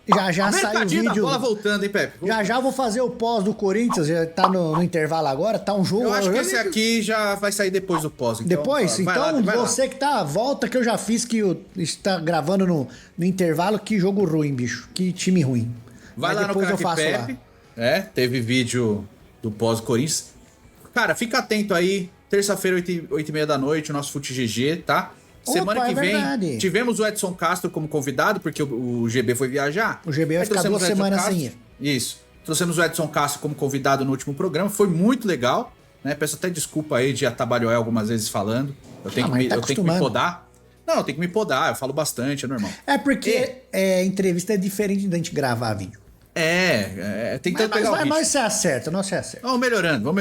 Já saiu o vídeo. Bola voltando, hein, Pepe? Já eu vou fazer o pós do Corinthians, já tá no intervalo agora, tá um jogo. Eu acho que esse aqui já vai sair depois do pós. Então, depois? vai então lá. Você que tá, volta que eu já fiz, que está gravando no intervalo, que jogo ruim, bicho, que time ruim. Vai lá no Craque Pepe. Teve vídeo do pós do Corinthians. Cara, fica atento aí, terça-feira, 8h30 da noite, o nosso Fute GG, tá? Semana que vem, tivemos o Edson Castro como convidado, porque o GB foi viajar. O GB vai ficar 2 semanas sem ir. Isso. Trouxemos o Edson Castro como convidado no último programa, foi muito legal, né? Peço até desculpa aí de atabalhoar algumas vezes falando. Eu tenho que me podar. Não, eu tenho que me podar, eu falo bastante, é normal. É porque entrevista é diferente da gente gravar vídeo. Tem que pegar o ritmo. Nós se acerta. Vamos melhorando.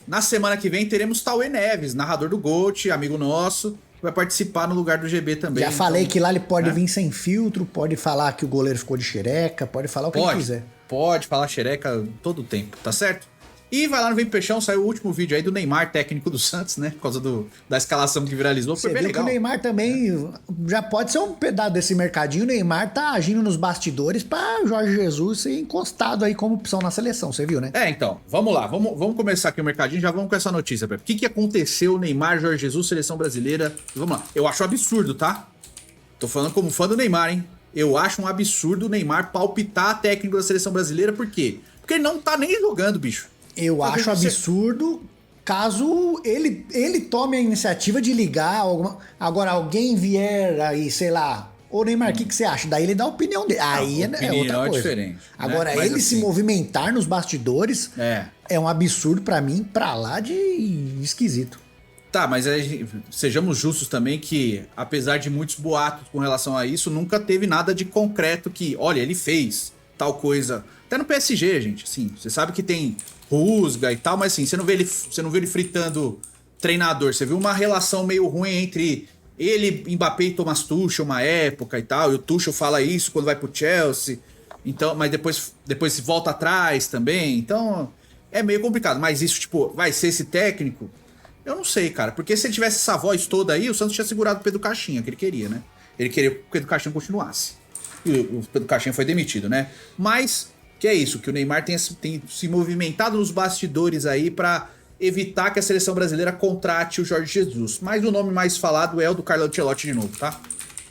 Na semana que vem teremos Tauê Neves, narrador do GOAT, amigo nosso. Vai participar no lugar do GB também. Já falei que lá ele pode vir sem filtro, pode falar que o goleiro ficou de xereca, pode falar o que ele quiser. Pode falar xereca todo o tempo, tá certo? E vai lá no Vem Peixão, saiu o último vídeo aí do Neymar, técnico do Santos, né? Por causa da escalação que viralizou, foi bem legal. Que o Neymar também já pode ser um pedaço desse mercadinho. O Neymar tá agindo nos bastidores pra Jorge Jesus ser encostado aí como opção na seleção, você viu, né? Então, vamos lá, vamos começar aqui o mercadinho, já vamos com essa notícia, Pepe. O que aconteceu, Neymar, Jorge Jesus, seleção brasileira? Vamos lá, eu acho absurdo, tá? Tô falando como fã do Neymar, hein? Eu acho um absurdo o Neymar palpitar técnico da seleção brasileira, por quê? Porque ele não tá nem jogando, bicho. Eu acho absurdo caso ele tome a iniciativa de ligar. Agora, alguém vier aí, sei lá, ô Neymar, o que você acha? Daí ele dá a opinião dele. Aí é outra coisa. Diferente, agora, né? ele assim, se movimentar nos bastidores é um absurdo pra mim, pra lá de esquisito. Tá, mas sejamos justos também que, apesar de muitos boatos com relação a isso, nunca teve nada de concreto que, olha, ele fez tal coisa. Até no PSG, gente, assim, você sabe que tem rusga e tal, mas assim, você não vê ele fritando treinador. Você viu uma relação meio ruim entre ele, Mbappé e Thomas Tuchel uma época e tal, e o Tuchel fala isso quando vai pro Chelsea, então, mas depois se volta atrás também, então é meio complicado. Mas isso, tipo, vai ser esse técnico? Eu não sei, cara, porque se ele tivesse essa voz toda aí, o Santos tinha segurado o Pedro Caixinha, que ele queria, né? Ele queria que o Pedro Caixinha continuasse. E o Pedro Caixinha foi demitido, né? Mas que é isso, que o Neymar tem se movimentado nos bastidores aí pra evitar que a seleção brasileira contrate o Jorge Jesus. Mas o nome mais falado é o do Carlo Ancelotti de novo, tá?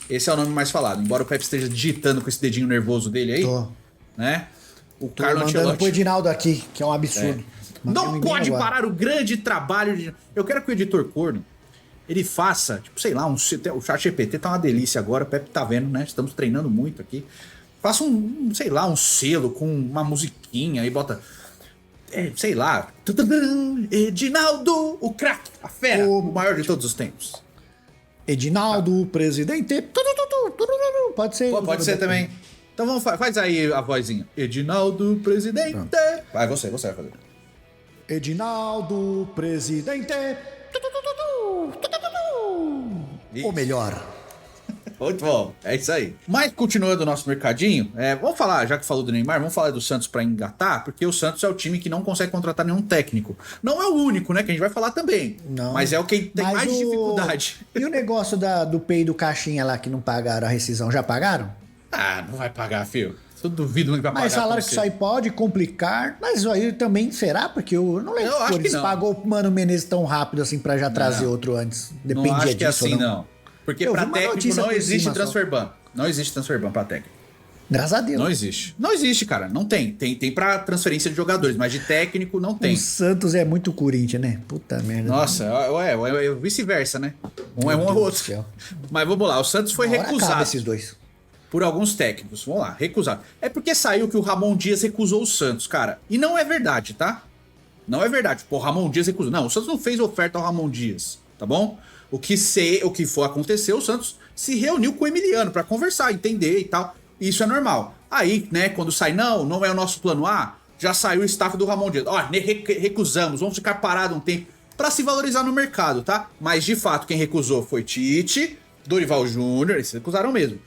Esse é o nome mais falado. Embora o Pepe esteja digitando com esse dedinho nervoso dele aí, né? O Carlo Ancelotti... mandando pro Edinaldo aqui, que é um absurdo. Não pode parar o grande trabalho de... Eu quero que o editor corno, ele faça, tipo, sei lá, o chat GPT tá uma delícia agora, o Pepe tá vendo, né? Estamos treinando muito aqui. Faça sei lá, um selo com uma musiquinha e bota... sei lá... Edinaldo, o craque, a fera, o maior de todos os tempos. Edinaldo, presidente... Pode ser. Pode ser também. Então faz aí a vozinha. Edinaldo, presidente... Vai, você vai fazer. Edinaldo, presidente... Ou melhor... Muito bom, é isso aí. Mas continuando o nosso mercadinho, vamos falar, já que falou do Neymar, vamos falar do Santos pra engatar, porque o Santos é o time que não consegue contratar nenhum técnico. Não é o único, né, que a gente vai falar também. Não. Mas é o que tem mais dificuldade. E o negócio do PEI do Caixinha lá que não pagaram a rescisão, já pagaram? Ah, não vai pagar, filho. Eu duvido que vai pagar. Mas falaram que isso aí pode complicar, mas isso aí também será? Porque eu não lembro se eles pagou o Mano Menezes tão rápido assim pra já trazer outro antes. Dependia não acho que é disso, assim, não. Porque pra técnico não existe transfer ban. Não existe transfer ban pra técnico. Graças a Deus. Não existe. Não existe, cara. Não tem. Tem pra transferência de jogadores, mas de técnico não tem. O Santos é muito Corinthians, né? Puta merda. Nossa, é vice-versa, né? Um é um ou outro. Mas vamos lá, o Santos foi recusado. Esses dois. Por alguns técnicos. Vamos lá, recusado. É porque saiu que o Ramon Dias recusou o Santos, cara. E não é verdade, tá? Não é verdade. Pô, o Ramon Dias recusou. Não, o Santos não fez oferta ao Ramon Dias, tá bom? O que for acontecer, o Santos se reuniu com o Emiliano pra conversar, entender e tal. Isso é normal. Aí, né, quando sai, não é o nosso plano A, já saiu o staff do Ramon Dias. Ó, recusamos, vamos ficar parados um tempo pra se valorizar no mercado, tá? Mas, de fato, quem recusou foi Tite, Dorival Júnior, eles recusaram mesmo.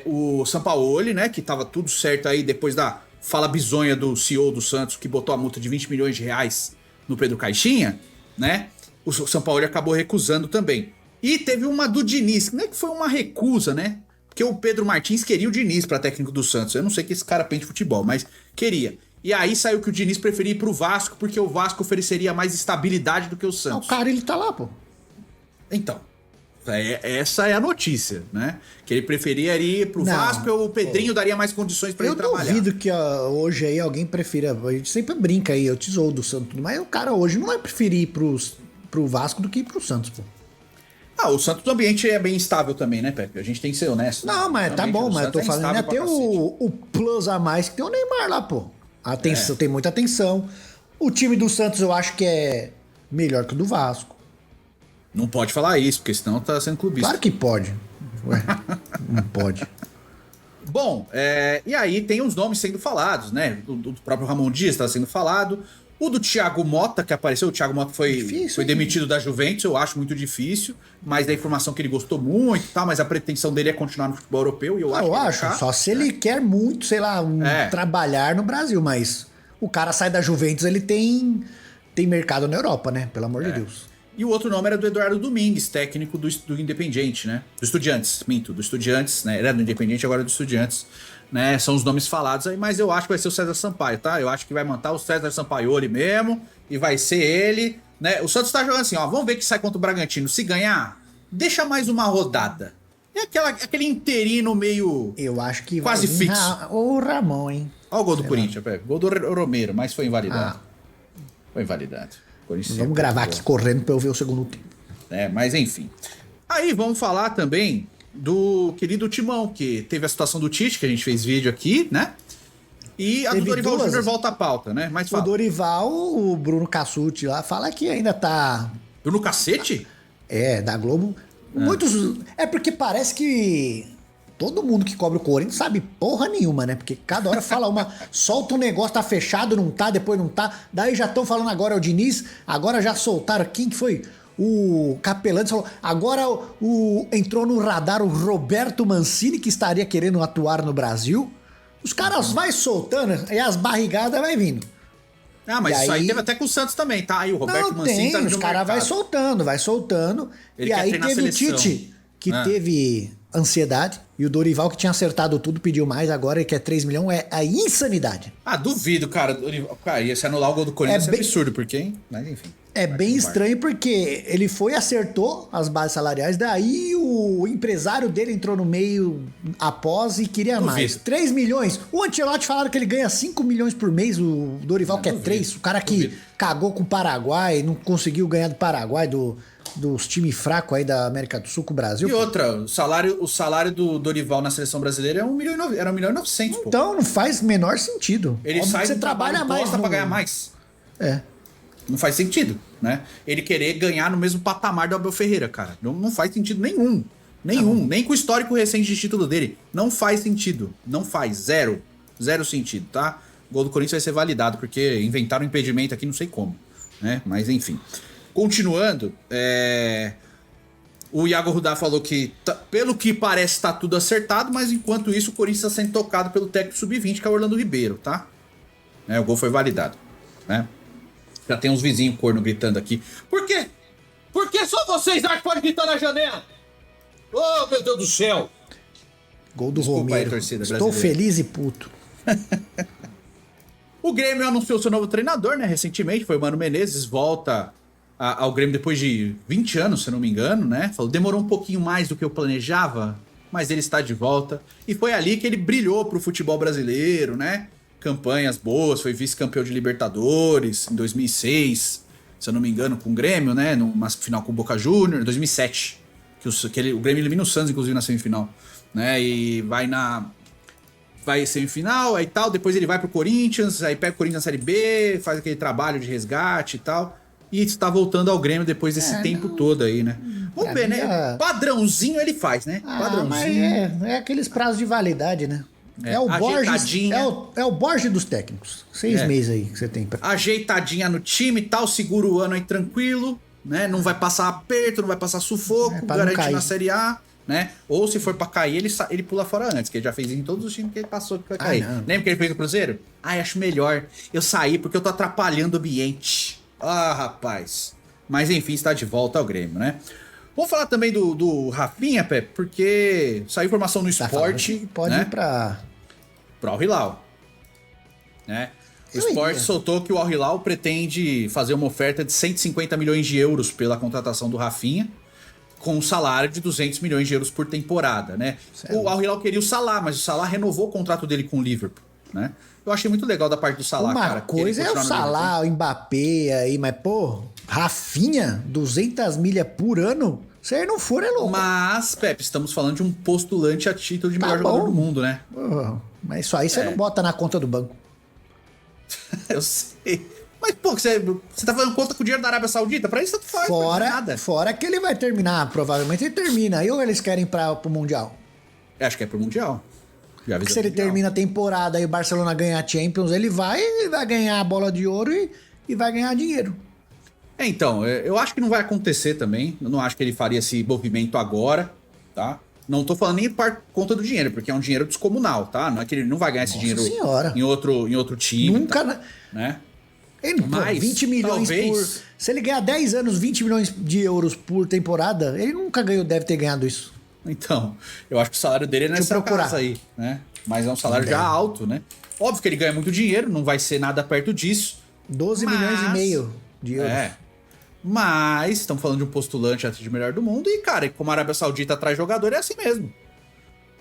O Sampaoli, né, que tava tudo certo aí depois da fala bizonha do CEO do Santos, que botou a multa de 20 milhões de reais no Pedro Caixinha, né? O Sampaoli acabou recusando também. E teve uma do Diniz, não é que foi uma recusa, né? porque o Pedro Martins queria o Diniz pra técnico do Santos. Eu não sei que esse cara pensa de futebol, mas queria. E aí saiu que o Diniz preferia ir pro Vasco, porque o Vasco ofereceria mais estabilidade do que o Santos. O cara, ele tá lá, pô. Então, essa é a notícia, né? Que ele preferia ir pro Vasco, ou o Pedrinho daria mais condições pra ele trabalhar. Eu duvido que hoje aí alguém prefira... A gente sempre brinca aí, eu tesouro do Santos, mas o cara hoje não vai preferir ir pro Vasco do que ir pro Santos, pô. O Santos, o ambiente é bem estável também, né, Pepe? A gente tem que ser honesto. Não, mas tá bom, mas eu tô falando, ainda tem o plus a mais que tem o Neymar lá, pô. Atenção, tem muita atenção. O time do Santos eu acho que é melhor que o do Vasco. Não pode falar isso, porque senão tá sendo clubista. Claro que pode. Ué, não pode. Bom, e aí tem os nomes sendo falados, né? O próprio Ramon Dias tá sendo falado. O do Thiago Motta, que apareceu. O Thiago Motta foi demitido da Juventus, eu acho muito difícil. Mas da informação que ele gostou muito e tal, mas a pretensão dele é continuar no futebol europeu. E eu acho só se ele quer muito, sei lá, trabalhar no Brasil. Mas o cara sai da Juventus, ele tem mercado na Europa, né? Pelo amor de Deus. E o outro nome era do Eduardo Domingues, técnico do Independiente, né? Do Estudiantes, do Estudiantes, né? Era do Independiente, agora é do Estudiantes, né? São os nomes falados aí, mas eu acho que vai ser o César Sampaio, tá? Eu acho que vai manter o César Sampaioli mesmo, e vai ser ele, né? O Santos tá jogando assim, ó, vamos ver que sai contra o Bragantino. Se ganhar, deixa mais uma rodada. É aquele interino meio... Eu acho que quase fixo. O Ramon, hein? Olha o gol do Corinthians, Pepe. Gol do Romero, mas foi invalidado. Foi invalidado. Vamos gravar aqui correndo pra eu ver o segundo tempo. Mas enfim. Aí vamos falar também do querido Timão, que teve a situação do Tite, que a gente fez vídeo aqui, né? E a do Dorival Júnior volta à pauta, né? Mas fala. O Dorival, o Bruno Cassucci lá, fala que ainda tá... Bruno Cacete? Da Globo. Muitos... É porque parece que... Todo mundo que cobre o Corinthians sabe porra nenhuma, né? Porque cada hora fala solta um negócio, tá fechado, não tá, depois não tá. Daí já estão falando agora é o Diniz, agora já soltaram quem que foi? O Capelani falou, agora entrou no radar o Roberto Mancini, que estaria querendo atuar no Brasil. Os caras vai soltando e as barrigadas vai vindo. Mas isso aí teve até com o Santos também, tá? Aí o Roberto Mancini tá no os caras vai soltando. Ele e aí teve o Tite, que teve... ansiedade, e o Dorival que tinha acertado tudo pediu mais, agora ele quer 3 milhões, é a insanidade. Duvido, cara. Cara, ia se anular o gol do Corinthians é absurdo, porque, hein? Mas enfim. É bem estranho porque ele foi, acertou as bases salariais, daí o empresário dele entrou no meio após e queria mais. 3 milhões. O Ancelotti falaram que ele ganha 5 milhões por mês, o Dorival quer 3. O cara que cagou com o Paraguai, não conseguiu ganhar do Paraguai, dos times fracos aí da América do Sul com o Brasil. E outra, o salário do Dorival na seleção brasileira era 1 milhão e 900, pô. Então não faz menor sentido. Ele sai você trabalha mais pra ganhar mais. Não faz sentido, né? Ele querer ganhar no mesmo patamar do Abel Ferreira, cara. Não faz sentido nenhum. Nem com o histórico recente de título dele. Não faz sentido. Não faz. Zero sentido, tá? O gol do Corinthians vai ser validado, porque inventaram um impedimento aqui, não sei como, né? Mas enfim. Continuando, o Iago Rudá falou que, pelo que parece, tá tudo acertado, mas enquanto isso o Corinthians está sendo tocado pelo técnico sub-20, que é o Orlando Ribeiro, tá? O gol foi validado, né? Já tem uns vizinhos corno gritando aqui. Por quê? Por que só vocês acham que pode gritar na janela? Oh, meu Deus do céu! Gol do Romero. Estou feliz e puto. O Grêmio anunciou seu novo treinador, né? Recentemente, foi o Mano Menezes, volta ao Grêmio depois de 20 anos, se eu não me engano, né? Falou, demorou um pouquinho mais do que eu planejava, mas ele está de volta. E foi ali que ele brilhou pro futebol brasileiro, né? Campanhas boas, foi vice-campeão de Libertadores em 2006, se eu não me engano, com o Grêmio, né? Numa final com o Boca Juniors, em 2007. O Grêmio elimina o Santos, inclusive, na semifinal, né? E vai semifinal, aí tal, depois ele vai pro Corinthians, aí pega o Corinthians na Série B, faz aquele trabalho de resgate e tal, e está voltando ao Grêmio depois desse tempo todo aí, né? Vamos ver, né? Padrãozinho ele faz, né? Padrãozinho. Mas é aqueles prazos de validade, né? É o Borges, é o Borges dos técnicos. 6 meses aí que você tem. Ajeitadinha no time e tal, segura o ano aí tranquilo, né? Não vai passar aperto, não vai passar sufoco, garante na Série A, né? Ou se for pra cair, ele pula fora antes, que ele já fez em todos os times que ele passou que vai cair. Lembra que ele fez no Cruzeiro? Acho melhor eu sair porque eu tô atrapalhando o ambiente. Rapaz. Mas enfim, está de volta ao Grêmio, né? Vamos falar também do Rafinha, Pepe, porque saiu informação no esporte. Pode ir pra Al Hilal. Né? O esporte soltou que o Al Hilal pretende fazer uma oferta de 150 milhões de euros pela contratação do Rafinha, com um salário de 200 milhões de euros por temporada, né? O Al Hilal queria o Salah, mas o Salah renovou o contrato dele com o Liverpool, né? Eu achei muito legal da parte do Salah, uma cara. Coisa é o Salah, o Mbappé aí, mas, pô, Rafinha, 200 milhas por ano? Se ele não for, é louco. Mas, Pepe, estamos falando de um postulante a título de melhor jogador do mundo, né? Mas isso aí você não bota na conta do banco. Eu sei. Mas, pô, você tá fazendo conta com o dinheiro da Arábia Saudita? Pra isso tanto faz, nada. Fora que ele vai terminar, provavelmente ele termina. Ou eles querem pro Mundial? Eu acho que é pro Mundial. Porque se ele termina a temporada e o Barcelona ganhar a Champions, ele vai ganhar a bola de ouro e vai ganhar dinheiro. Então, eu acho que não vai acontecer também. Eu não acho que ele faria esse movimento agora, tá? Não tô falando nem por conta do dinheiro, porque é um dinheiro descomunal, tá? Não é que ele não vai ganhar esse dinheiro em outro time. Nunca, tá, né? Ele, mas 20 milhões talvez... Se ele ganhar 10 anos, 20 milhões de euros por temporada, ele nunca deve ter ganhado isso. Então, eu acho que o salário dele é nessa casa aí, né? Mas é um salário já alto, né? Óbvio que ele ganha muito dinheiro, não vai ser nada perto disso. 12 milhões e meio de euros. Mas estamos falando de um postulante a de melhor do mundo e, cara, como a Arábia Saudita traz jogador, é assim mesmo.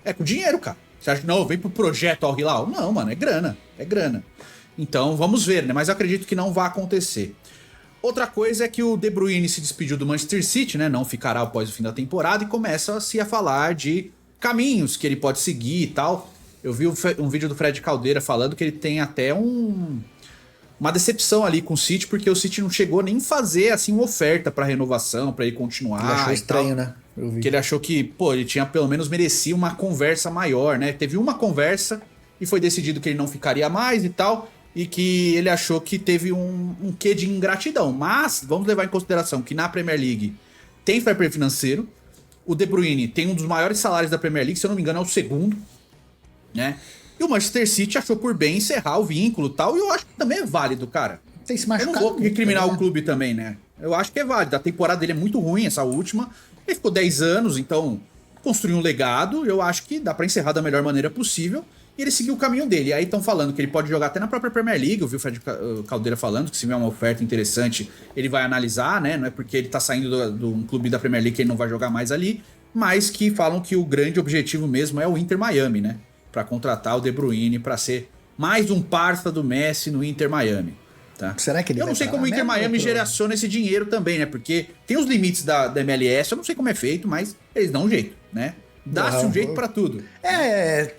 É com dinheiro, cara. Você acha que não, vem pro projeto Al Hilal? Não, mano, é grana. É grana. Então, vamos ver, né? Mas eu acredito que não vai acontecer. Outra coisa é que o De Bruyne se despediu do Manchester City, né? Não ficará após o fim da temporada e começa-se a falar de caminhos que ele pode seguir e tal. Eu vi um vídeo do Fred Caldeira falando que ele tem até uma decepção ali com o City, porque o City não chegou nem fazer assim uma oferta para renovação, para ele continuar. Ele achou estranho, né? Eu vi. Que ele achou que, pô, ele tinha pelo menos merecia uma conversa maior, né? Teve uma conversa e foi decidido que ele não ficaria mais e tal, e que ele achou que teve um quê de ingratidão. Mas vamos levar em consideração que na Premier League tem fair play financeiro, o De Bruyne tem um dos maiores salários da Premier League, se eu não me engano é o segundo, né? E o Manchester City achou por bem encerrar o vínculo e tal, e eu acho que também é válido, cara. Tem se machucado. Eu não vou recriminar o clube também, né? Eu acho que é válido. A temporada dele é muito ruim, essa última. Ele ficou 10 anos, então construiu um legado. Eu acho que dá pra encerrar da melhor maneira possível. E ele seguiu o caminho dele. E aí estão falando que ele pode jogar até na própria Premier League. Eu vi o Fred Caldeira falando que se vier uma oferta interessante, ele vai analisar, né? Não é porque ele tá saindo de um clube da Premier League que ele não vai jogar mais ali. Mas que falam que o grande objetivo mesmo é o Inter Miami, né? Pra contratar o De Bruyne pra ser mais um parça do Messi no Inter Miami. Tá? Será que ele Eu não sei como o Inter Miami geraciona esse dinheiro também, né? Porque tem os limites da MLS, eu não sei como é feito, mas eles dão um jeito, né? Dá-se um jeito pra tudo.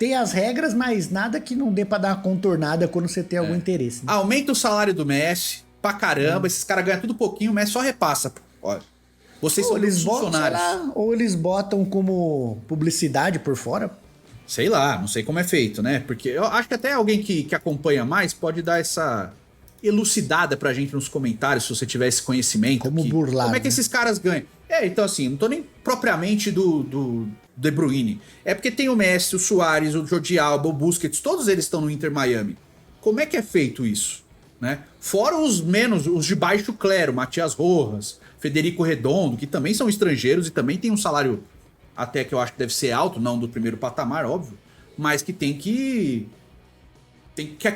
Tem as regras, mas nada que não dê pra dar uma contornada quando você tem algum interesse. Né? Aumenta o salário do Messi pra caramba, esses caras ganham tudo pouquinho, o Messi só repassa. Olha, vocês são funcionários. Ou eles botam como publicidade por fora. Sei lá, não sei como é feito, né? Porque eu acho que até alguém que acompanha mais pode dar essa elucidada pra gente nos comentários, se você tiver esse conhecimento. Como burlar. Como é que esses caras ganham? Então assim, não tô nem propriamente do De Bruyne. É porque tem o Messi, o Suárez, o Jordi Alba, o Busquets, todos eles estão no Inter Miami. Como é que é feito isso? Né? Fora os de baixo clero, Matias Rojas, Federico Redondo, que também são estrangeiros e também tem um salário até que eu acho que deve ser alto, não do primeiro patamar, óbvio, mas que tem que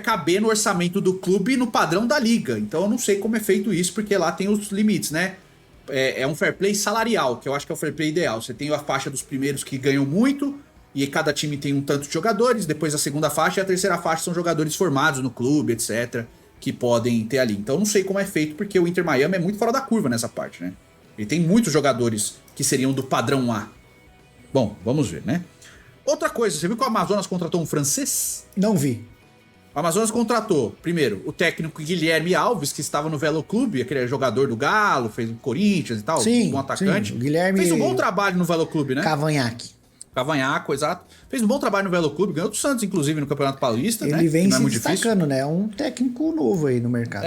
caber no orçamento do clube e no padrão da liga. Então eu não sei como é feito isso, porque lá tem os limites, né? É um fair play salarial, que eu acho que é o fair play ideal. Você tem a faixa dos primeiros que ganham muito, e cada time tem um tanto de jogadores, depois a segunda faixa e a terceira faixa são jogadores formados no clube, etc., que podem ter ali. Então eu não sei como é feito, porque o Inter Miami é muito fora da curva nessa parte, né? Ele tem muitos jogadores que seriam do padrão A. Bom, vamos ver, né? Outra coisa, você viu que o Amazonas contratou um francês? Não vi. O Amazonas contratou, primeiro, o técnico Guilherme Alves, que estava no Velo Clube, aquele jogador do Galo, fez o Corinthians e tal, sim, um atacante. Sim, o Guilherme fez um bom trabalho no Velo Clube, né? Cavanhaque, exato. Fez um bom trabalho no Velo Clube, ganhou do Santos, inclusive, no Campeonato Paulista, né? Ele vem se destacando, né? É um técnico novo aí no mercado.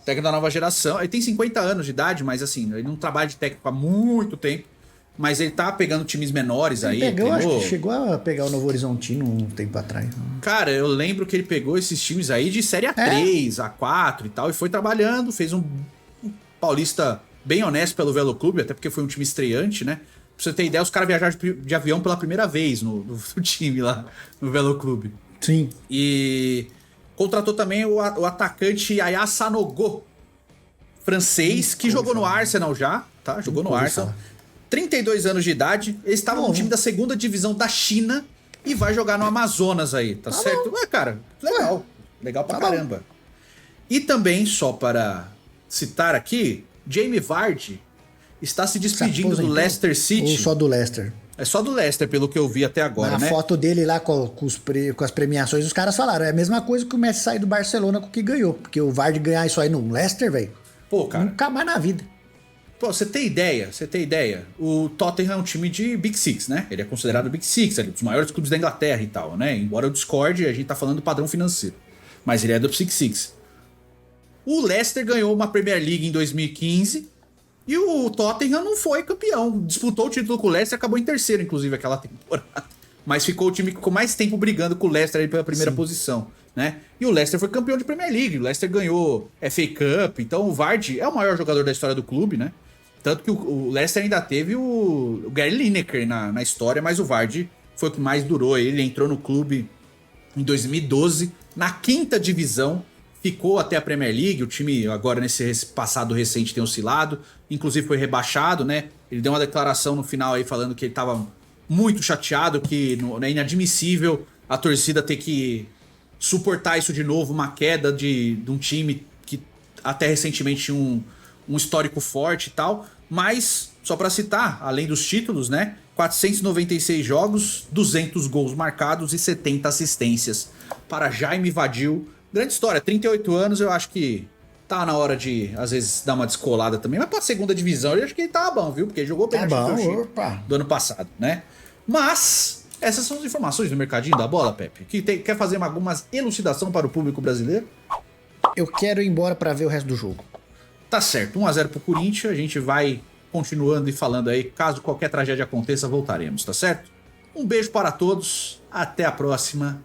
Técnico da nova geração. Ele tem 50 anos de idade, mas assim, ele não trabalha de técnico há muito tempo. Mas ele tá pegando times menores aí. Acho que chegou a pegar o Novo Horizontino um tempo atrás. Cara, eu lembro que ele pegou esses times aí de Série A3, A4 e tal, e foi trabalhando, fez um Paulista bem honesto pelo Velo Clube, até porque foi um time estreante, né? Pra você ter ideia, os caras viajaram de avião pela primeira vez no time lá, no Velo Clube. Sim. E contratou também o atacante Yaya Sanogo, francês, que jogou no Arsenal já, tá? Jogou no Arsenal. 32 anos de idade. Ele estava no time da segunda divisão da China e vai jogar no Amazonas aí, tá certo? Ué, cara, legal. Legal pra caramba. E também, só para citar aqui, Jamie Vardy está se despedindo do Leicester City. Ou só do Leicester? É só do Leicester, pelo que eu vi até agora, né? Na foto dele lá com as premiações, os caras falaram, é a mesma coisa que o Messi sair do Barcelona com o que ganhou. Porque o Vardy ganhar isso aí no Leicester, velho, pô, cara, nunca mais na vida. Pô, você tem ideia? O Tottenham é um time de Big Six, né? Ele é considerado Big Six, é um dos maiores clubes da Inglaterra e tal, né? Embora eu discorde, a gente tá falando do padrão financeiro. Mas ele é do Big Six. O Leicester ganhou uma Premier League em 2015 e o Tottenham não foi campeão. Disputou o título com o Leicester, acabou em terceiro, inclusive, aquela temporada. Mas ficou o time que ficou mais tempo brigando com o Leicester aí pela primeira posição, né? E o Leicester foi campeão de Premier League, o Leicester ganhou FA Cup, então o Vardy é o maior jogador da história do clube, né? Tanto que o Leicester ainda teve o Gary Lineker na história, mas o Vardy foi o que mais durou. Ele entrou no clube em 2012, na quinta divisão, ficou até a Premier League. O time agora nesse passado recente tem oscilado, inclusive foi rebaixado, né? Ele deu uma declaração no final aí falando que ele estava muito chateado, que é inadmissível a torcida ter que suportar isso de novo, uma queda de um time que até recentemente tinha um histórico forte e tal. Mas, só pra citar, além dos títulos, né? 496 jogos, 200 gols marcados e 70 assistências para Jaime Vadil. Grande história, 38 anos, eu acho que tá na hora de, às vezes, dar uma descolada também. Mas pra segunda divisão, eu acho que ele tá bom, viu? Porque ele jogou bem do ano passado, né? Mas, essas são as informações do mercadinho da bola, Pepe. Quer fazer algumas elucidação para o público brasileiro? Eu quero ir embora pra ver o resto do jogo. Tá certo, 1-0 pro Corinthians, a gente vai continuando e falando aí, caso qualquer tragédia aconteça, voltaremos, tá certo? Um beijo para todos, até a próxima